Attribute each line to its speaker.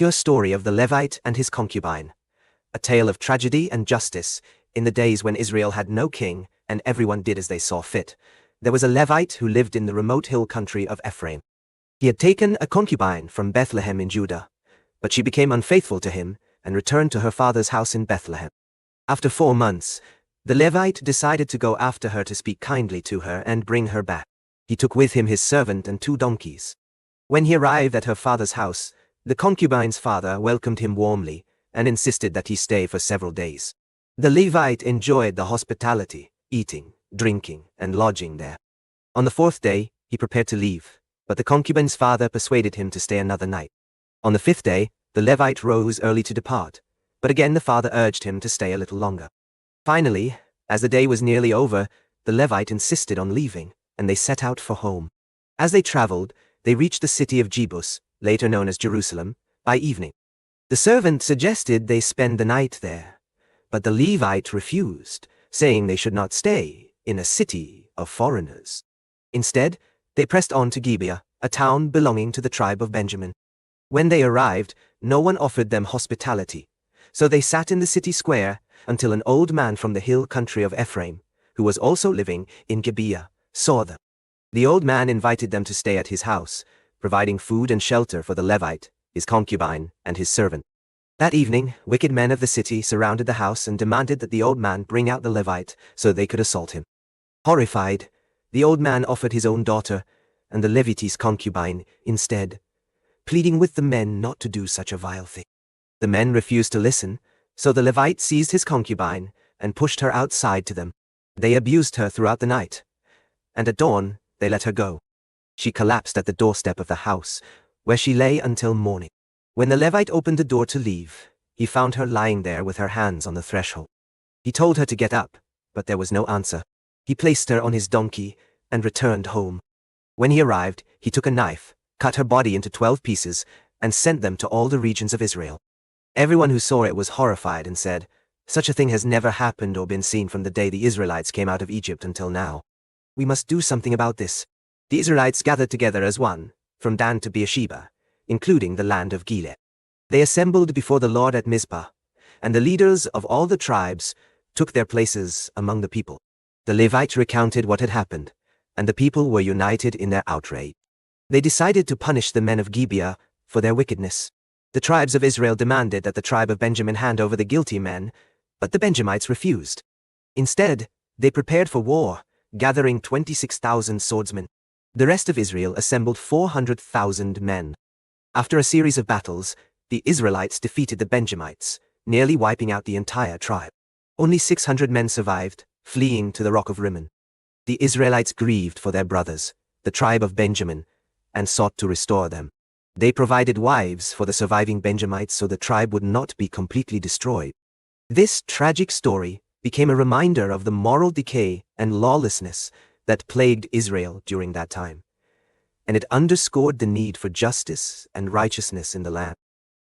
Speaker 1: Your story of the Levite and his concubine. A tale of tragedy and justice. In the days when Israel had no king, and everyone did as they saw fit, there was a Levite who lived in the remote hill country of Ephraim. He had taken a concubine from Bethlehem in Judah, but she became unfaithful to him and returned to her father's house in Bethlehem. After 4 months, the Levite decided to go after her to speak kindly to her and bring her back. He took with him his servant and 2 donkeys. When he arrived at her father's house, the concubine's father welcomed him warmly and insisted that he stay for several days. The Levite enjoyed the hospitality, eating, drinking, and lodging there. On the 4th day, he prepared to leave, but the concubine's father persuaded him to stay another night. On the 5th day, the Levite rose early to depart, but again the father urged him to stay a little longer. Finally, as the day was nearly over, the Levite insisted on leaving, and they set out for home. As they traveled, they reached the city of Jebus, later known as Jerusalem, by evening. The servant suggested they spend the night there, but the Levite refused, saying they should not stay in a city of foreigners. Instead, they pressed on to Gibeah, a town belonging to the tribe of Benjamin. When they arrived, no one offered them hospitality, so they sat in the city square until an old man from the hill country of Ephraim, who was also living in Gibeah, saw them. The old man invited them to stay at his house, providing food and shelter for the Levite, his concubine, and his servant. That evening, wicked men of the city surrounded the house and demanded that the old man bring out the Levite so they could assault him. Horrified, the old man offered his own daughter and the Levite's concubine instead, pleading with the men not to do such a vile thing. The men refused to listen, so the Levite seized his concubine and pushed her outside to them. They abused her throughout the night, and at dawn they let her go. She collapsed at the doorstep of the house, where she lay until morning. When the Levite opened the door to leave, he found her lying there with her hands on the threshold. He told her to get up, but there was no answer. He placed her on his donkey and returned home. When he arrived, he took a knife, cut her body into 12 pieces, and sent them to all the regions of Israel. Everyone who saw it was horrified and said, "Such a thing has never happened or been seen from the day the Israelites came out of Egypt until now. We must do something about this." The Israelites gathered together as one, from Dan to Beersheba, including the land of Gilead. They assembled before the Lord at Mizpah, and the leaders of all the tribes took their places among the people. The Levite recounted what had happened, and the people were united in their outrage. They decided to punish the men of Gibeah for their wickedness. The tribes of Israel demanded that the tribe of Benjamin hand over the guilty men, but the Benjamites refused. Instead, they prepared for war, gathering 26,000 swordsmen. The rest of Israel assembled 400,000 men. After a series of battles, the Israelites defeated the Benjamites, nearly wiping out the entire tribe. Only 600 men survived, fleeing to the rock of Rimmon. The Israelites grieved for their brothers, the tribe of Benjamin, and sought to restore them. They provided wives for the surviving Benjamites so the tribe would not be completely destroyed. This tragic story became a reminder of the moral decay and lawlessness that plagued Israel during that time, and it underscored the need for justice and righteousness in the land.